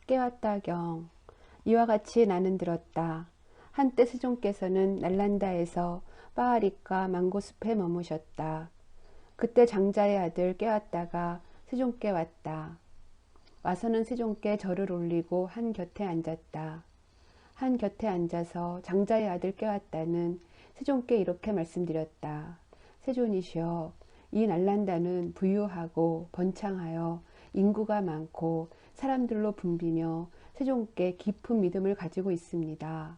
깨왔다경. 이와 같이 나는 들었다. 한때 세종께서는 날란다에서 빠아리과 망고숲에 머무셨다. 그때 장자의 아들 깨왔다가 세종께 왔다. 와서는 세종께 절을 올리고 한 곁에 앉았다. 한 곁에 앉아서 장자의 아들 깨왔다는 세종께 이렇게 말씀드렸다. 세존이시여, 이 날란다는 부유하고 번창하여 인구가 많고 사람들로 붐비며 세종께 깊은 믿음을 가지고 있습니다.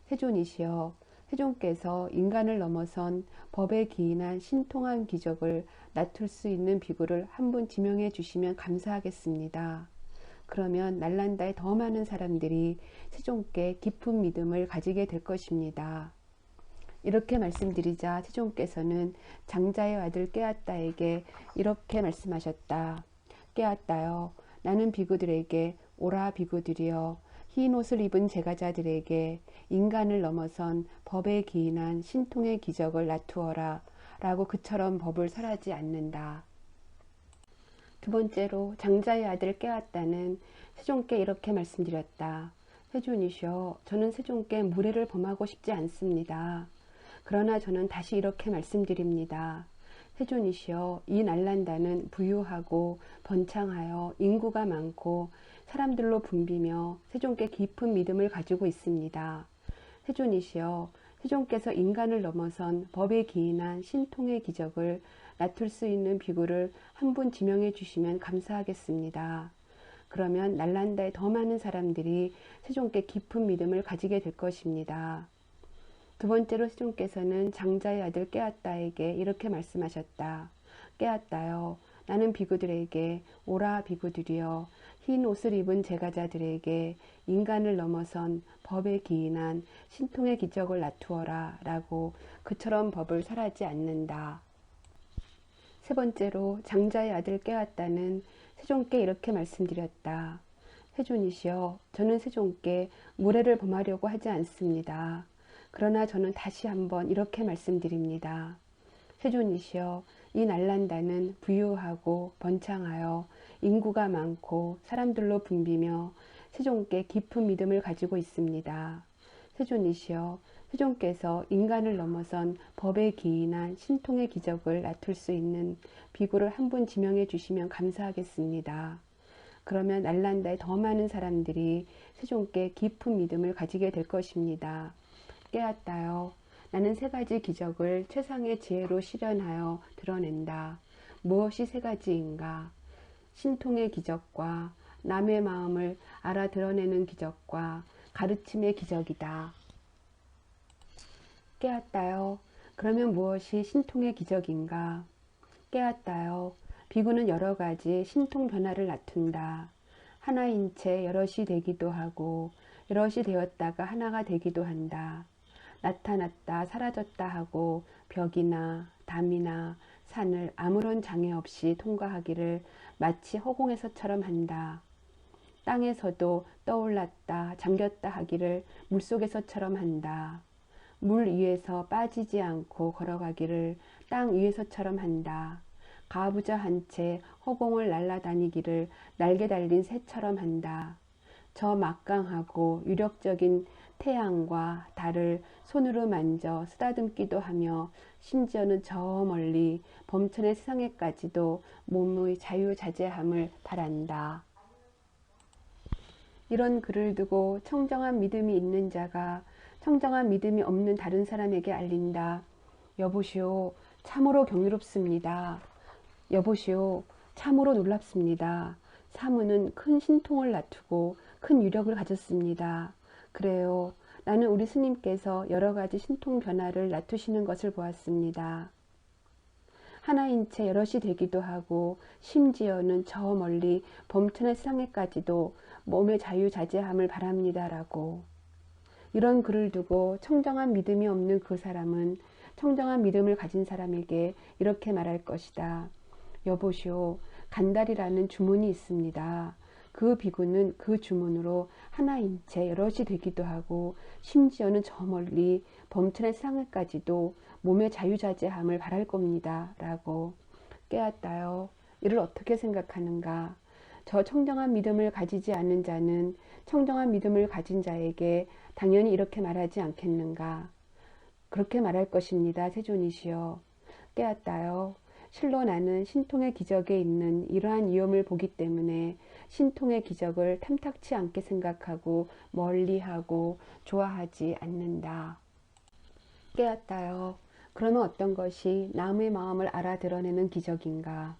세존이시여, 세종께서 인간을 넘어선 법에 기인한 신통한 기적을 나툴 수 있는 비구를 한 분 지명해 주시면 감사하겠습니다. 그러면 날란다에 더 많은 사람들이 세종께 깊은 믿음을 가지게 될 것입니다. 이렇게 말씀드리자 세종께서는 장자의 아들 깨앗다에게 이렇게 말씀하셨다. 깨앗다여, 나는 비구들에게 오라 비구들이여, 흰 옷을 입은 제가자들에게 인간을 넘어선 법에 기인한 신통의 기적을 나투어라 라고 그처럼 법을 설하지 않는다. 두 번째로 장자의 아들 깨앗다는 세종께 이렇게 말씀드렸다. 세존이시여, 저는 세종께 무례를 범하고 싶지 않습니다. 그러나 저는 다시 이렇게 말씀드립니다. 세존이시여, 이 날란다는 부유하고 번창하여 인구가 많고 사람들로 붐비며 세종께 깊은 믿음을 가지고 있습니다. 세존이시여, 세종께서 인간을 넘어선 법에 기인한 신통의 기적을 나툴 수 있는 비구를 한 분 지명해 주시면 감사하겠습니다. 그러면 날란다에 더 많은 사람들이 세종께 깊은 믿음을 가지게 될 것입니다. 두 번째로 세종께서는 장자의 아들 깨앗다에게 이렇게 말씀하셨다. 깨앗다여, 나는 비구들에게 오라 비구들이여, 흰 옷을 입은 제가자들에게 인간을 넘어선 법에 기인한 신통의 기적을 나투어라 라고 그처럼 법을 설하지 않는다. 세 번째로 장자의 아들 깨앗다는 세종께 이렇게 말씀드렸다. 세존이시여, 저는 세종께 무례를 범하려고 하지 않습니다. 그러나 저는 다시 한번 이렇게 말씀드립니다. 세존이시여, 이 날란다는 부유하고 번창하여 인구가 많고 사람들로 붐비며 세종께 깊은 믿음을 가지고 있습니다. 세존이시여, 세종께서 인간을 넘어선 법에 기인한 신통의 기적을 나툴 수 있는 비구를 한 분 지명해 주시면 감사하겠습니다. 그러면 날란다에 더 많은 사람들이 세종께 깊은 믿음을 가지게 될 것입니다. 깨앗다여, 나는 세 가지 기적을 최상의 지혜로 실현하여 드러낸다. 무엇이 세 가지인가? 신통의 기적과 남의 마음을 알아드러내는 기적과 가르침의 기적이다. 깨앗다여, 그러면 무엇이 신통의 기적인가? 깨앗다여, 비구는 여러 가지 신통 변화를 나툰다. 하나인 채 여럿이 되기도 하고 여럿이 되었다가 하나가 되기도 한다. 나타났다 사라졌다 하고 벽이나 담이나 산을 아무런 장애 없이 통과하기를 마치 허공에서처럼 한다. 땅에서도 떠올랐다 잠겼다 하기를 물속에서처럼 한다. 물 위에서 빠지지 않고 걸어가기를 땅 위에서처럼 한다. 가부좌한 채 허공을 날아다니기를 날개 달린 새처럼 한다. 저 막강하고 유력적인 태양과 달을 손으로 만져 쓰다듬기도 하며 심지어는 저 멀리 범천의 세상에까지도 몸의 자유자재함을 바란다. 이런 글을 두고 청정한 믿음이 있는 자가 청정한 믿음이 없는 다른 사람에게 알린다. 여보시오, 참으로 경이롭습니다. 여보시오, 참으로 놀랍습니다. 사무는 큰 신통을 나투고 큰 유력을 가졌습니다. 그래요, 나는 우리 스님께서 여러 가지 신통 변화를 나투시는 것을 보았습니다. 하나인 채 여럿이 되기도 하고 심지어는 저 멀리 범천의 세상에까지도 몸의 자유자재함을 바랍니다라고. 이런 글을 두고 청정한 믿음이 없는 그 사람은 청정한 믿음을 가진 사람에게 이렇게 말할 것이다. 여보시오, 간달이라는 주문이 있습니다. 그 비구는 그 주문으로 하나인 채 여럿이 되기도 하고 심지어는 저 멀리 범천의 세상에까지도 몸의 자유자재함을 바랄 겁니다. 라고. 깨앗다요, 이를 어떻게 생각하는가? 저 청정한 믿음을 가지지 않는 자는 청정한 믿음을 가진 자에게 당연히 이렇게 말하지 않겠는가. 그렇게 말할 것입니다. 세존이시여. 깨었다요. 실로 나는 신통의 기적에 있는 이러한 위험을 보기 때문에 신통의 기적을 탐탁치 않게 생각하고 멀리하고 좋아하지 않는다. 깨었다요. 그러면 어떤 것이 남의 마음을 알아드러내는 기적인가?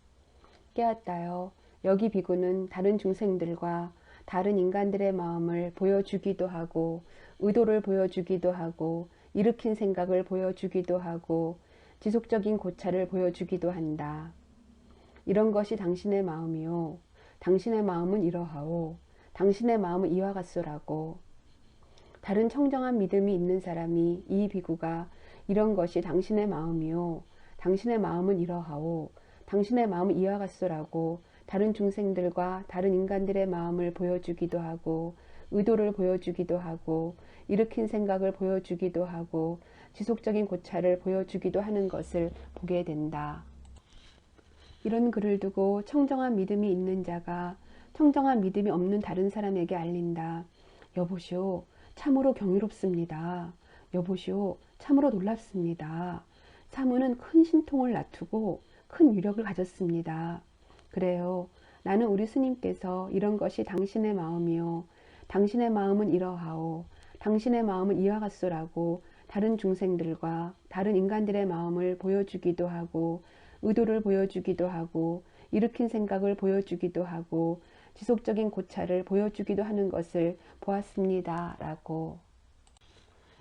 깨었다요. 여기 비구는 다른 중생들과 다른 인간들의 마음을 보여주기도 하고 의도를 보여주기도 하고 일으킨 생각을 보여주기도 하고 지속적인 고찰을 보여주기도 한다. 이런 것이 당신의 마음이요. 당신의 마음은 이러하오. 당신의 마음은 이와 같소라고. 다른 청정한 믿음이 있는 사람이 이 비구가 이런 것이 당신의 마음이요. 당신의 마음은 이러하오. 당신의 마음은 이와 같소라고 다른 중생들과 다른 인간들의 마음을 보여주기도 하고 의도를 보여주기도 하고 일으킨 생각을 보여주기도 하고 지속적인 고찰을 보여주기도 하는 것을 보게 된다. 이런 글을 두고 청정한 믿음이 있는 자가 청정한 믿음이 없는 다른 사람에게 알린다. 여보시오, 참으로 경이롭습니다. 여보시오, 참으로 놀랍습니다. 사무는 큰 신통을 낳두고 큰 위력을 가졌습니다. 그래요. 나는 우리 스님께서 이런 것이 당신의 마음이요. 당신의 마음은 이러하오. 당신의 마음은 이와 같소라고 다른 중생들과 다른 인간들의 마음을 보여주기도 하고 의도를 보여주기도 하고 일으킨 생각을 보여주기도 하고 지속적인 고찰을 보여주기도 하는 것을 보았습니다. 라고.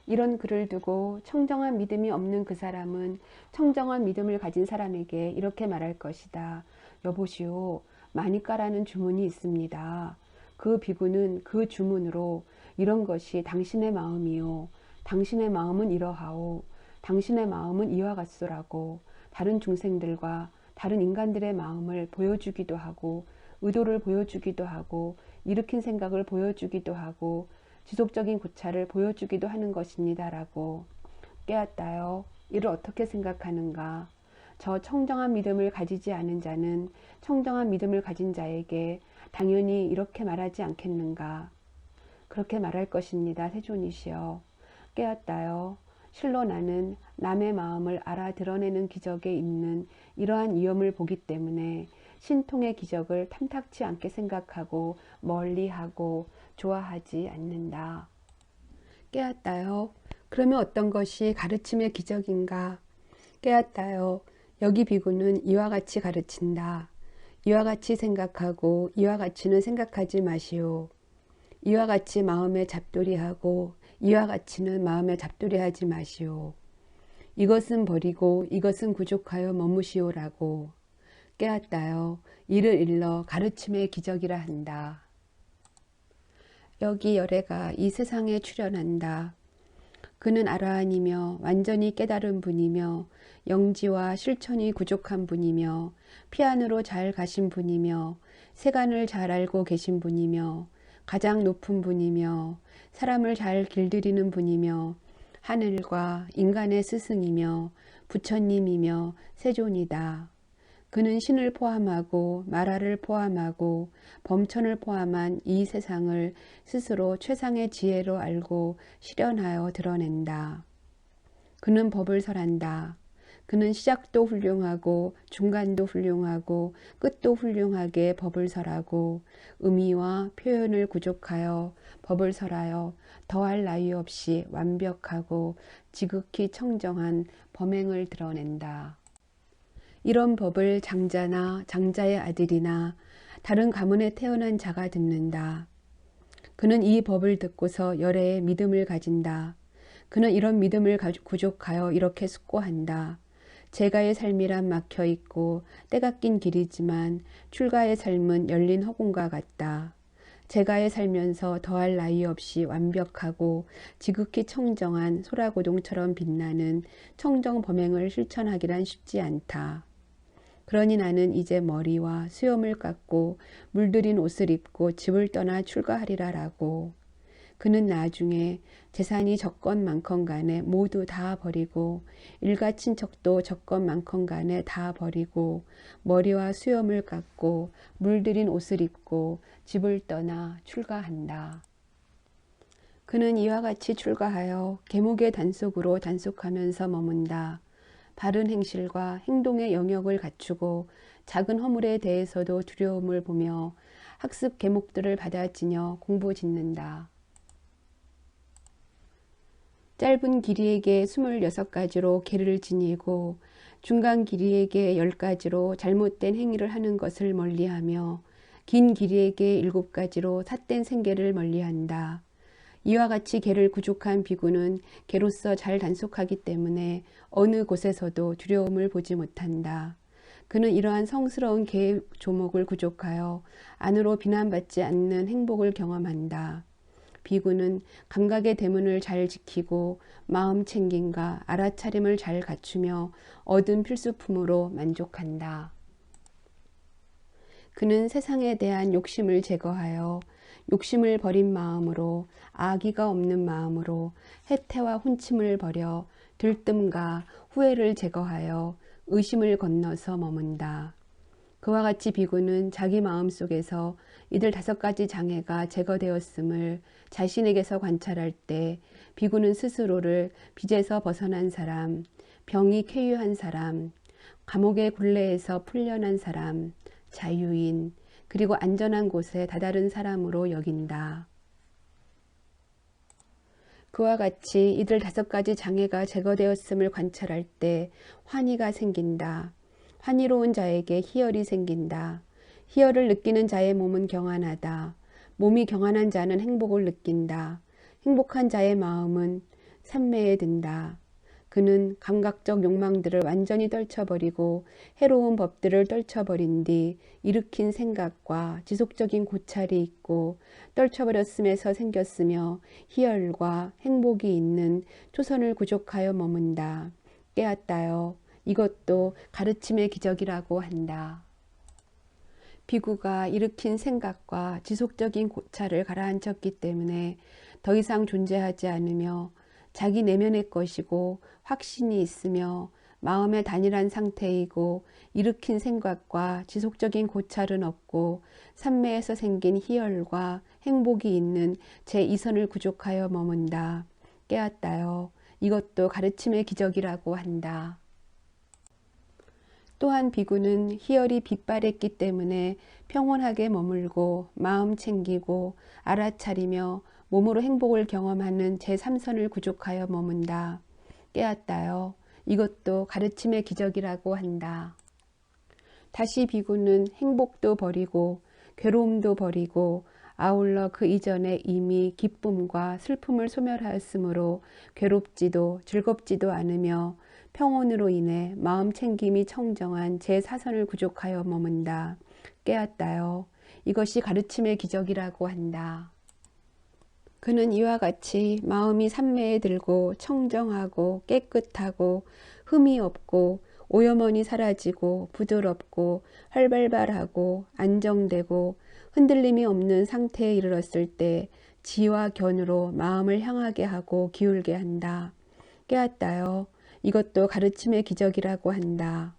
이런 글을 두고 청정한 믿음이 없는 그 사람은 청정한 믿음을 가진 사람에게 이렇게 말할 것이다. 여보시오, 마니까라는 주문이 있습니다. 그 비구는 그 주문으로 이런 것이 당신의 마음이요. 당신의 마음은 이러하오. 당신의 마음은 이와 같소라고 다른 중생들과 다른 인간들의 마음을 보여주기도 하고 의도를 보여주기도 하고 일으킨 생각을 보여주기도 하고 지속적인 고찰을 보여주기도 하는 것입니다. 라고. 깨었다요. 이를 어떻게 생각하는가? 저 청정한 믿음을 가지지 않은 자는 청정한 믿음을 가진 자에게 당연히 이렇게 말하지 않겠는가? 그렇게 말할 것입니다. 세존이시여. 깨었다요. 실로 나는 남의 마음을 알아드러내는 기적에 있는 이러한 위험을 보기 때문에 신통의 기적을 탐탁치 않게 생각하고 멀리하고 좋아하지 않는다. 깨었다요. 그러면 어떤 것이 가르침의 기적인가? 깨었다요. 여기 비구는 이와 같이 가르친다. 이와 같이 생각하고 이와 같이는 생각하지 마시오. 이와 같이 마음에 잡돌이하고 이와 같이는 마음에 잡돌이하지 마시오. 이것은 버리고 이것은 부족하여 머무시오라고. 깨었다요. 이를 일러 가르침의 기적이라 한다. 여기 열애가 이 세상에 출현한다. 그는 아라한이며 완전히 깨달은 분이며 영지와 실천이 부족한 분이며 피안으로 잘 가신 분이며 세간을 잘 알고 계신 분이며 가장 높은 분이며 사람을 잘 길들이는 분이며 하늘과 인간의 스승이며 부처님이며 세존이다. 그는 신을 포함하고 마라를 포함하고 범천을 포함한 이 세상을 스스로 최상의 지혜로 알고 실현하여 드러낸다. 그는 법을 설한다. 그는 시작도 훌륭하고 중간도 훌륭하고 끝도 훌륭하게 법을 설하고 의미와 표현을 구족하여 법을 설하여 더할 나위 없이 완벽하고 지극히 청정한 범행을 드러낸다. 이런 법을 장자나 장자의 아들이나 다른 가문에 태어난 자가 듣는다. 그는 이 법을 듣고서 열애의 믿음을 가진다. 그는 이런 믿음을 구족하여 이렇게 숙고한다. 제가의 삶이란 막혀있고 때가 낀 길이지만 출가의 삶은 열린 허공과 같다. 제가에 살면서 더할 나위 없이 완벽하고 지극히 청정한 소라고동처럼 빛나는 청정 범행을 실천하기란 쉽지 않다. 그러니 나는 이제 머리와 수염을 깎고 물들인 옷을 입고 집을 떠나 출가하리라 라고. 그는 나중에 재산이 적건 간에 모두 다 버리고 일가 친척도 적건 간에 다 버리고 머리와 수염을 깎고 물들인 옷을 입고 집을 떠나 출가한다. 그는 이와 같이 출가하여 계목의 단속으로 단속하면서 머문다. 바른 행실과 행동의 영역을 갖추고 작은 허물에 대해서도 두려움을 보며 학습 계목들을 받아지녀 공부 짓는다. 짧은 길이에게 26가지로 계를 지니고 중간 길이에게 10가지로 잘못된 행위를 하는 것을 멀리하며 긴 길이에게 7가지로 삿된 생계를 멀리한다. 이와 같이 계를 구족한 비구는 계로서 잘 단속하기 때문에 어느 곳에서도 두려움을 보지 못한다. 그는 이러한 성스러운 계의 조목을 구족하여 안으로 비난받지 않는 행복을 경험한다. 비구는 감각의 대문을 잘 지키고 마음 챙김과 알아차림을 잘 갖추며 얻은 필수품으로 만족한다. 그는 세상에 대한 욕심을 제거하여 욕심을 버린 마음으로 악의가 없는 마음으로 해태와 혼침을 버려 들뜸과 후회를 제거하여 의심을 건너서 머문다. 그와 같이 비구는 자기 마음속에서 이들 5가지 장애가 제거되었음을 자신에게서 관찰할 때 비구는 스스로를 빚에서 벗어난 사람, 병이 쾌유한 사람, 감옥의 굴레에서 풀려난 사람, 자유인, 그리고 안전한 곳에 다다른 사람으로 여긴다. 그와 같이 이들 5가지 장애가 제거되었음을 관찰할 때 환희가 생긴다. 환희로운 자에게 희열이 생긴다. 희열을 느끼는 자의 몸은 경안하다. 몸이 경안한 자는 행복을 느낀다. 행복한 자의 마음은 산매에 든다. 그는 감각적 욕망들을 완전히 떨쳐버리고 해로운 법들을 떨쳐버린 뒤 일으킨 생각과 지속적인 고찰이 있고 떨쳐버렸음에서 생겼으며 희열과 행복이 있는 초선을 구족하여 머문다. 깨었다요. 이것도 가르침의 기적이라고 한다. 비구가 일으킨 생각과 지속적인 고찰을 가라앉혔기 때문에 더 이상 존재하지 않으며 자기 내면의 것이고 확신이 있으며 마음의 단일한 상태이고 일으킨 생각과 지속적인 고찰은 없고 산매에서 생긴 희열과 행복이 있는 제2선을 구족하여 머문다. 깨었다요. 이것도 가르침의 기적이라고 한다. 또한 비구는 희열이 빛발했기 때문에 평온하게 머물고 마음 챙기고 알아차리며 몸으로 행복을 경험하는 제3선을 구족하여 머문다. 깨었다요. 이것도 가르침의 기적이라고 한다. 다시 비구는 행복도 버리고 괴로움도 버리고 아울러 그 이전에 이미 기쁨과 슬픔을 소멸하였으므로 괴롭지도 즐겁지도 않으며 평온으로 인해 마음 챙김이 청정한 제4선을 구족하여 머문다. 깨었다요. 이것이 가르침의 기적이라고 한다. 그는 이와 같이 마음이 산매에 들고 청정하고 깨끗하고 흠이 없고 오염원이 사라지고 부드럽고 활발하고 안정되고 흔들림이 없는 상태에 이르렀을 때 지와 견으로 마음을 향하게 하고 기울게 한다. 깨었다요. 이것도 가르침의 기적이라고 한다.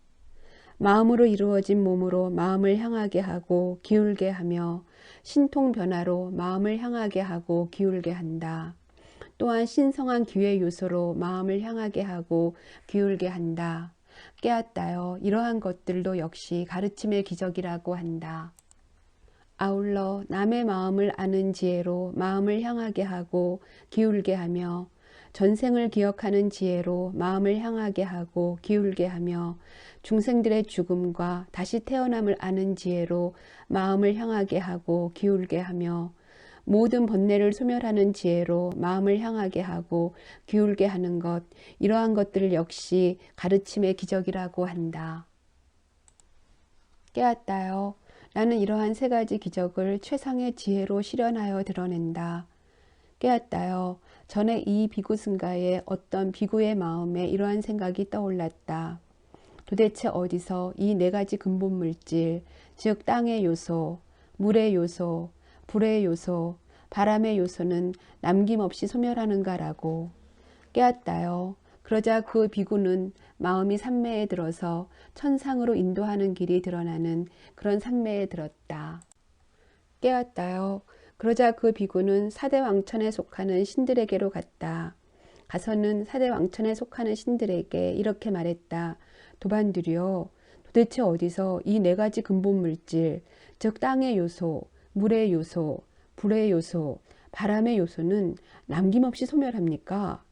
마음으로 이루어진 몸으로 마음을 향하게 하고 기울게 하며 신통 변화로 마음을 향하게 하고 기울게 한다. 또한 신성한 기회 요소로 마음을 향하게 하고 기울게 한다. 깨었다요. 이러한 것들도 역시 가르침의 기적이라고 한다. 아울러 남의 마음을 아는 지혜로 마음을 향하게 하고 기울게 하며 전생을 기억하는 지혜로 마음을 향하게 하고 기울게 하며 중생들의 죽음과 다시 태어남을 아는 지혜로 마음을 향하게 하고 기울게 하며 모든 번뇌를 소멸하는 지혜로 마음을 향하게 하고 기울게 하는 것, 이러한 것들 역시 가르침의 기적이라고 한다. 깨었다요. 나는 이러한 3가지 기적을 최상의 지혜로 실현하여 드러낸다. 깨었다요. 전에 이 비구승가의 어떤 비구의 마음에 이러한 생각이 떠올랐다. 도대체 어디서 이 4가지 근본 물질, 즉 땅의 요소, 물의 요소, 불의 요소, 바람의 요소는 남김없이 소멸하는가라고. 깨었다요. 그러자 그 비구는 마음이 산매에 들어서 천상으로 인도하는 길이 드러나는 그런 산매에 들었다. 깨었다요. 그러자 그 비구는 사대 왕천에 속하는 신들에게로 갔다. 가서는 사대 왕천에 속하는 신들에게 이렇게 말했다. 도반들이여, 도대체 어디서 이 네 가지 근본 물질, 즉 땅의 요소, 물의 요소, 불의 요소, 바람의 요소는 남김없이 소멸합니까?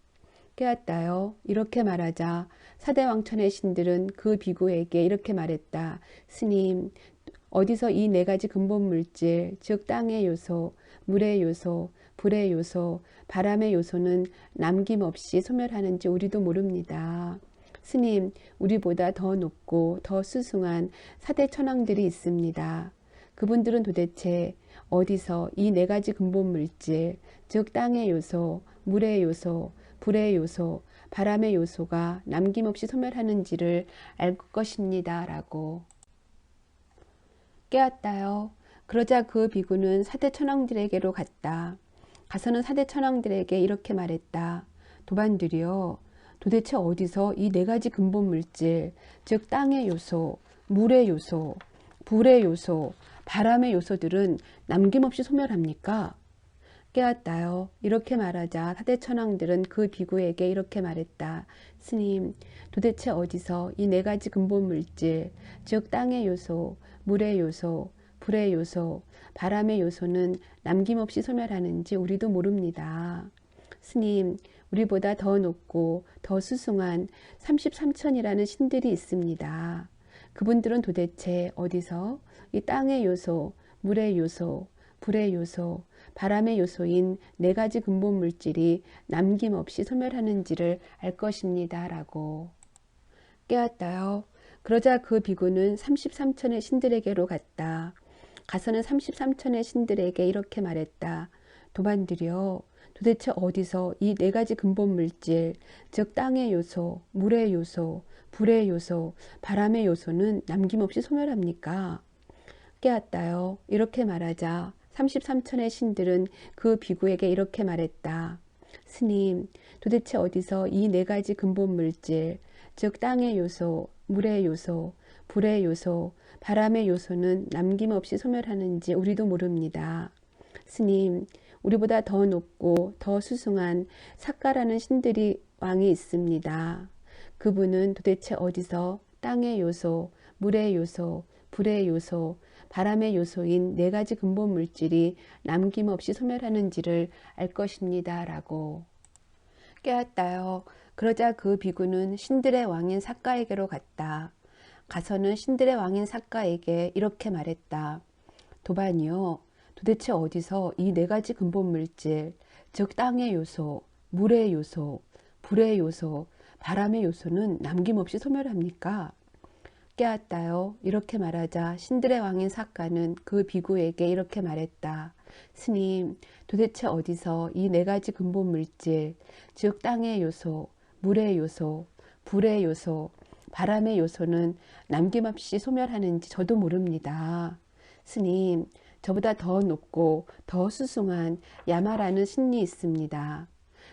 깨었다요. 이렇게 말하자 사대 왕천의 신들은 그 비구에게 이렇게 말했다. 스님, 어디서 이 네 가지 근본 물질, 즉 땅의 요소, 물의 요소, 불의 요소, 바람의 요소는 남김없이 소멸하는지 우리도 모릅니다. 스님, 우리보다 더 높고 더 수승한 사대 천왕들이 있습니다. 그분들은 도대체 어디서 이 네 가지 근본 물질, 즉 땅의 요소, 물의 요소, 불의 요소, 바람의 요소가 남김없이 소멸하는지를 알 것입니다. 라고. 깨었다요. 그러자 그 비구는 사대 천왕들에게로 갔다. 가서는 사대 천왕들에게 이렇게 말했다. 도반들이여, 도대체 어디서 이 네 가지 근본 물질, 즉 땅의 요소, 물의 요소, 불의 요소, 바람의 요소들은 남김없이 소멸합니까? 깨었다요. 이렇게 말하자 사대 천왕들은 그 비구에게 이렇게 말했다. 스님, 도대체 어디서 이 네 가지 근본 물질, 즉 땅의 요소, 물의 요소, 불의 요소, 바람의 요소는 남김없이 소멸하는지 우리도 모릅니다. 스님, 우리보다 더 높고 더 수승한 33천이라는 신들이 있습니다. 그분들은 도대체 어디서 이 땅의 요소, 물의 요소, 불의 요소, 바람의 요소인 네 가지 근본 물질이 남김없이 소멸하는지를 알 것입니다. 라고. 깨었다요. 그러자 그 비구는 33천의 신들에게로 갔다. 가서는 33천의 신들에게 이렇게 말했다. 도반들이여, 도대체 어디서 이 네 가지 근본 물질, 즉 땅의 요소, 물의 요소, 불의 요소, 바람의 요소는 남김없이 소멸합니까? 깨었다요. 이렇게 말하자 33천의 신들은 그 비구에게 이렇게 말했다. 스님, 도대체 어디서 이 네 가지 근본 물질, 즉 땅의 요소, 물의 요소, 불의 요소, 바람의 요소는 남김없이 소멸하는지 우리도 모릅니다. 스님, 우리보다 더 높고 더 수승한 삭가라는 신들이 왕이 있습니다. 그분은 도대체 어디서 땅의 요소, 물의 요소, 불의 요소, 바람의 요소인 네 가지 근본 물질이 남김없이 소멸하는지를 알 것입니다. 라고. 깨었다요. 그러자 그 비구는 신들의 왕인 삭가에게로 갔다. 가서는 신들의 왕인 삭가에게 이렇게 말했다. 도반이요, 도대체 어디서 이 네 가지 근본 물질, 즉 땅의 요소, 물의 요소, 불의 요소, 바람의 요소는 남김없이 소멸합니까? 깨었다요. 이렇게 말하자 신들의 왕인 삭가는 그 비구에게 이렇게 말했다. 스님, 도대체 어디서 이 네 가지 근본 물질, 즉 땅의 요소, 물의 요소, 불의 요소, 바람의 요소는 남김없이 소멸하는지 저도 모릅니다. 스님, 저보다 더 높고 더 수승한 야마라는 신이 있습니다.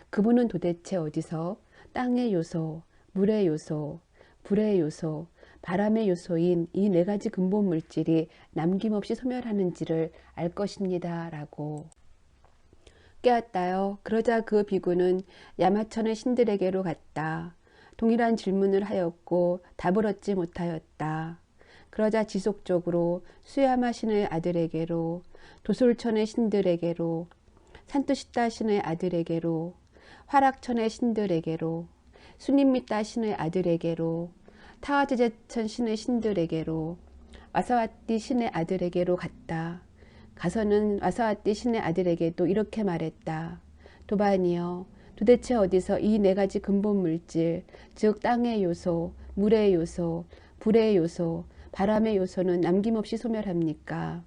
그분은 도대체 어디서 땅의 요소, 물의 요소, 불의 요소, 바람의 요소인 이 네 가지 근본 물질이 남김없이 소멸하는지를 알 것입니다. 라고. 깨었다요. 그러자 그 비구는 야마천의 신들에게로 갔다. 동일한 질문을 하였고 답을 얻지 못하였다. 그러자 지속적으로 수야마 신의 아들에게로, 도솔천의 신들에게로, 산투시타 신의 아들에게로, 화락천의 신들에게로, 수님미따 신의 아들에게로, 타와제제천 신의 신들에게로, 와사와띠 신의 아들에게로 갔다. 가서는 와사와띠 신의 아들에게도 이렇게 말했다. 도반이여, 도대체 어디서 이 네 가지 근본 물질, 즉 땅의 요소, 물의 요소, 불의 요소, 바람의 요소는 남김없이 소멸합니까?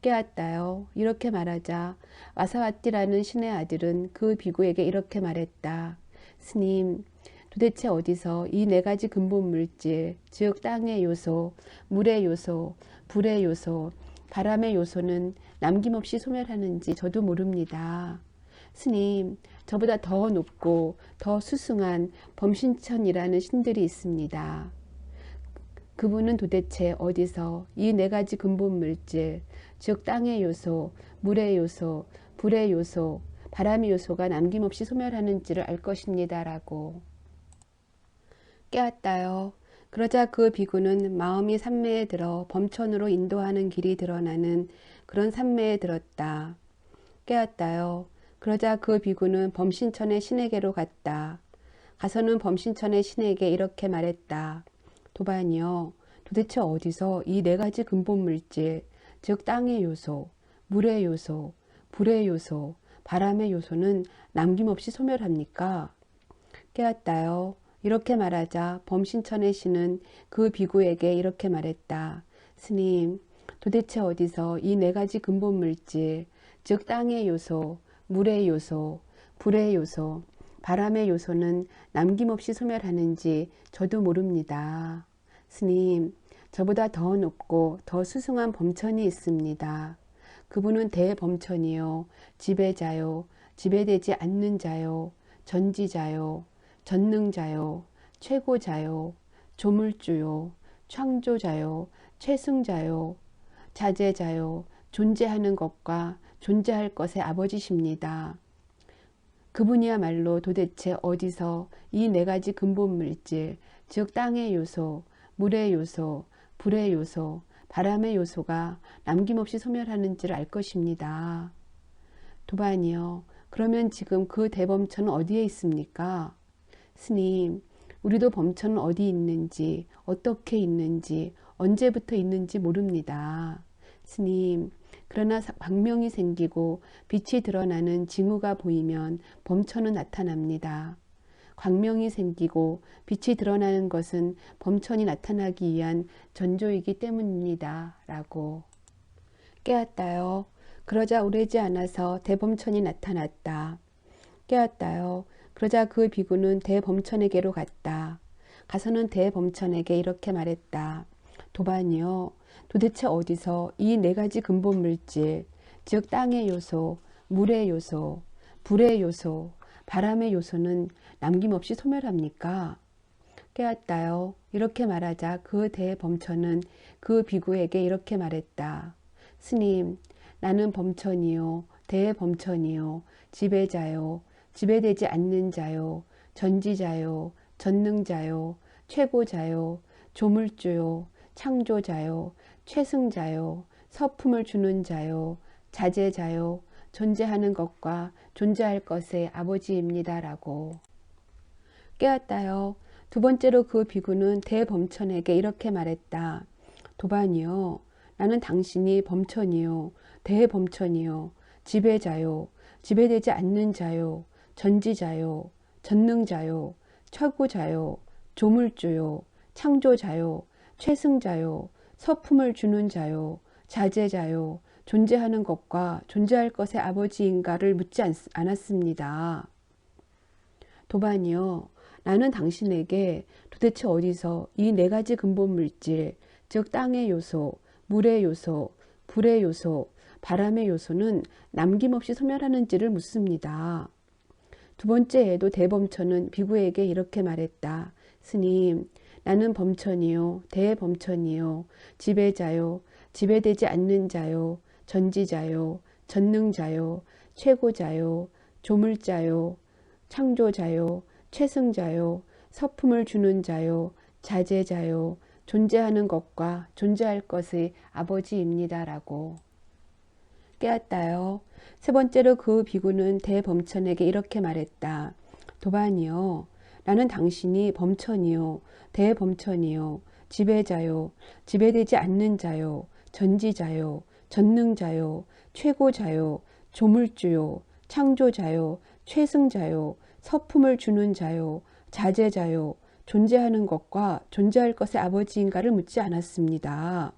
깨었다요. 이렇게 말하자 와사와띠라는 신의 아들은 그 비구에게 이렇게 말했다. 스님, 도대체 어디서 이 네 가지 근본 물질, 즉 땅의 요소, 물의 요소, 불의 요소, 바람의 요소는 남김없이 소멸하는지 저도 모릅니다. 스님, 저보다 더 높고 더 수승한 범신천이라는 신들이 있습니다. 그분은 도대체 어디서 이 네 가지 근본 물질, 즉 땅의 요소, 물의 요소, 불의 요소, 바람의 요소가 남김없이 소멸하는지를 알 것입니다라고. 깨었다요. 그러자 그 비구는 마음이 산매에 들어 범천으로 인도하는 길이 드러나는 그런 산매에 들었다. 깨었다요. 그러자 그 비구는 범신천의 신에게로 갔다. 가서는 범신천의 신에게 이렇게 말했다. 도반이요. 도대체 어디서 이 네 가지 근본 물질, 즉 땅의 요소, 물의 요소, 불의 요소, 바람의 요소는 남김없이 소멸합니까? 깨었다요. 이렇게 말하자 범신천의 신은 그 비구에게 이렇게 말했다. 스님, 도대체 어디서 이 네 가지 근본 물질, 즉 땅의 요소, 물의 요소, 불의 요소, 바람의 요소는 남김없이 소멸하는지 저도 모릅니다. 스님, 저보다 더 높고 더 수승한 범천이 있습니다. 그분은 대범천이요, 지배자요, 지배되지 않는 자요, 전지자요, 전능자요, 최고자요, 조물주요, 창조자요, 최승자요, 자제자요, 존재하는 것과 존재할 것의 아버지십니다. 그분이야말로 도대체 어디서 이 네 가지 근본 물질, 즉 땅의 요소, 물의 요소, 불의 요소, 바람의 요소가 남김없이 소멸하는지를 알 것입니다. 도반이요. 그러면 지금 그 대범천은 어디에 있습니까? 스님, 우리도 범천은 어디 있는지, 어떻게 있는지, 언제부터 있는지 모릅니다. 스님, 그러나 광명이 생기고 빛이 드러나는 징후가 보이면 범천은 나타납니다. 광명이 생기고 빛이 드러나는 것은 범천이 나타나기 위한 전조이기 때문입니다. 라고. 깨었다요. 그러자 오래지 않아서 대범천이 나타났다. 깨었다요. 그러자 그 비구는 대범천에게로 갔다. 가서는 대범천에게 이렇게 말했다. 도반이요. 도대체 어디서 이 네 가지 근본 물질, 즉 땅의 요소, 물의 요소, 불의 요소, 바람의 요소는 남김없이 소멸합니까? 깨었다요. 이렇게 말하자 그 대범천은 그 비구에게 이렇게 말했다. 스님, 나는 범천이요, 대범천이요, 지배자요, 지배되지 않는 자요, 전지자요, 전능자요, 최고자요, 조물주요, 창조자요, 최승자요, 서품을 주는 자요, 자제자요, 존재하는 것과 존재할 것의 아버지입니다라고. 깨었다요. 두 번째로 그 비구는 대범천에게 이렇게 말했다. 도반이요. 나는 당신이 범천이요, 대범천이요, 지배자요, 지배되지 않는 자요, 전지자요, 전능자요, 최고자요, 조물주요, 창조자요, 최승자요, 서품을 주는 자요, 자제자요, 존재하는 것과 존재할 것의 아버지인가를 묻지 않았습니다. 도반이요. 나는 당신에게 도대체 어디서 이 네 가지 근본 물질, 즉 땅의 요소, 물의 요소, 불의 요소, 바람의 요소는 남김없이 소멸하는지를 묻습니다. 두 번째에도 대범천은 비구에게 이렇게 말했다. 스님, 나는 범천이요, 대범천이요, 지배자요, 지배되지 않는 자요, 전지자요, 전능자요, 최고자요, 조물자요, 창조자요, 최승자요, 서품을 주는 자요, 자제자요, 존재하는 것과 존재할 것의 아버지입니다라고. 깨었다요. 세 번째로 그 비구는 대범천에게 이렇게 말했다. 도반이요. 나는 당신이 범천이요, 대범천이요, 지배자요, 지배되지 않는 자요, 전지자요, 전능자요, 최고자요, 조물주요, 창조자요, 최승자요, 서품을 주는 자요, 자제자요, 존재하는 것과 존재할 것의 아버지인가를 묻지 않았습니다.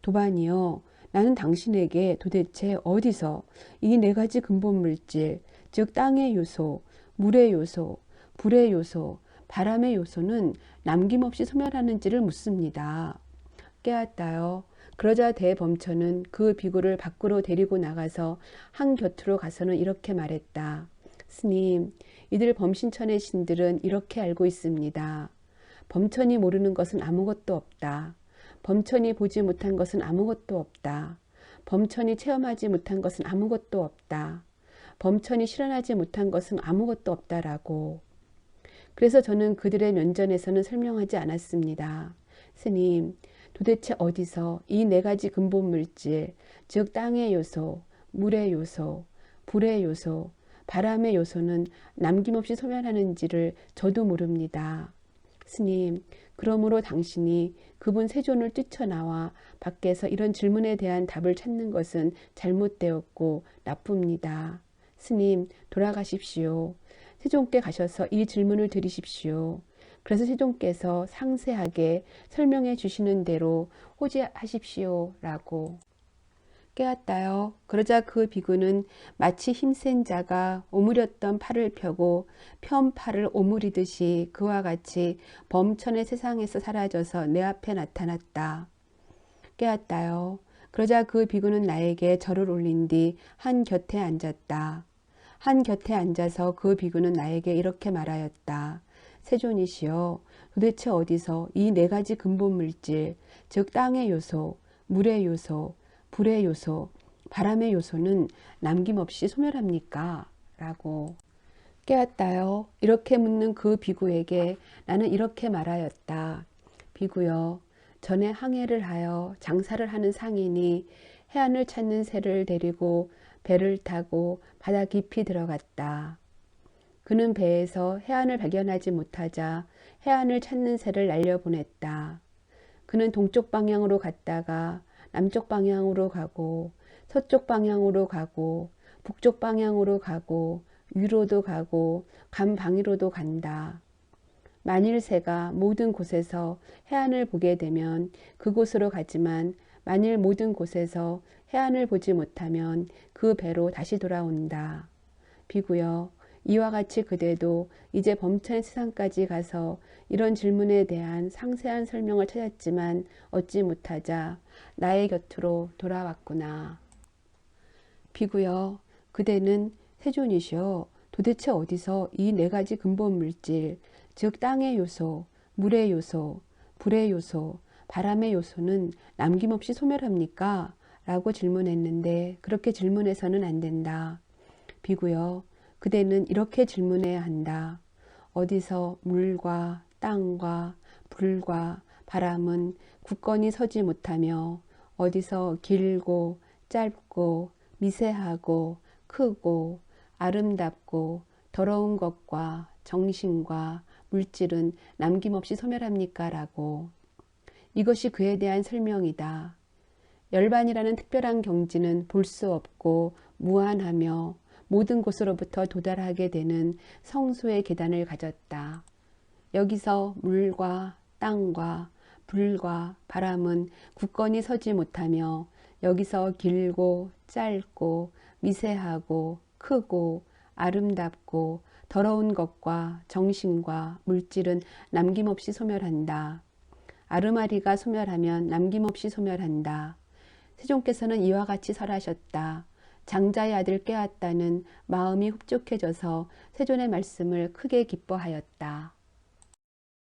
도반이요. 나는 당신에게 도대체 어디서 이 네 가지 근본 물질, 즉 땅의 요소, 물의 요소, 불의 요소, 바람의 요소는 남김없이 소멸하는지를 묻습니다. 깨었다요. 그러자 대범천은 그 비구를 밖으로 데리고 나가서 한 곁으로 가서는 이렇게 말했다. 스님, 이들 범신천의 신들은 이렇게 알고 있습니다. 범천이 모르는 것은 아무것도 없다. 범천이 보지 못한 것은 아무것도 없다. 범천이 체험하지 못한 것은 아무것도 없다. 범천이 실현하지 못한 것은 아무것도 없다라고. 그래서 저는 그들의 면전에서는 설명하지 않았습니다. 스님, 도대체 어디서 이 네 가지 근본 물질, 즉 땅의 요소, 물의 요소, 불의 요소, 바람의 요소는 남김없이 소멸하는지를 저도 모릅니다. 스님, 그러므로 당신이 그분 세존을 뛰쳐나와 밖에서 이런 질문에 대한 답을 찾는 것은 잘못되었고 나쁩니다. 스님, 돌아가십시오. 세존께 가셔서 이 질문을 드리십시오. 그래서 세존께서 상세하게 설명해 주시는 대로 호지하십시오. 라고. 깨었다요. 그러자 그 비구는 마치 힘센 자가 오므렸던 팔을 펴고 편 팔을 오므리듯이 그와 같이 범천의 세상에서 사라져서 내 앞에 나타났다. 깨었다요. 그러자 그 비구는 나에게 절을 올린 뒤 한 곁에 앉았다. 한 곁에 앉아서 그 비구는 나에게 이렇게 말하였다. 세존이시여, 도대체 어디서 이 네 가지 근본 물질, 즉 땅의 요소, 물의 요소, 불의 요소, 바람의 요소는 남김없이 소멸합니까? 라고. 깨었다요. 이렇게 묻는 그 비구에게 나는 이렇게 말하였다. 비구여, 전에 항해를 하여 장사를 하는 상인이 해안을 찾는 새를 데리고 배를 타고 바다 깊이 들어갔다. 그는 배에서 해안을 발견하지 못하자 해안을 찾는 새를 날려보냈다. 그는 동쪽 방향으로 갔다가 남쪽 방향으로 가고 서쪽 방향으로 가고 북쪽 방향으로 가고 위로도 가고 간방위로도 간다. 만일 새가 모든 곳에서 해안을 보게 되면 그곳으로 가지만 만일 모든 곳에서 해안을 보지 못하면 그 배로 다시 돌아온다. 비구여, 이와 같이 그대도 이제 범천의 세상까지 가서 이런 질문에 대한 상세한 설명을 찾았지만 얻지 못하자 나의 곁으로 돌아왔구나. 비구여, 그대는 세존이시여, 도대체 어디서 이 네 가지 근본 물질, 즉 땅의 요소, 물의 요소, 불의 요소, 바람의 요소는 남김없이 소멸합니까? 라고 질문했는데 그렇게 질문해서는 안 된다. 비구여, 그대는 이렇게 질문해야 한다. 어디서 물과 땅과 불과 바람은 굳건히 서지 못하며 어디서 길고 짧고 미세하고 크고 아름답고 더러운 것과 정신과 물질은 남김없이 소멸합니까? 라고. 이것이 그에 대한 설명이다. 열반이라는 특별한 경지는 볼 수 없고 무한하며 모든 곳으로부터 도달하게 되는 성소의 계단을 가졌다. 여기서 물과 땅과 불과 바람은 굳건히 서지 못하며 여기서 길고 짧고 미세하고 크고 아름답고 더러운 것과 정신과 물질은 남김없이 소멸한다. 아르마리가 소멸하면 남김없이 소멸한다. 세존께서는 이와 같이 설하셨다. 장자의 아들 깨었다는 마음이 흡족해져서 세존의 말씀을 크게 기뻐하였다.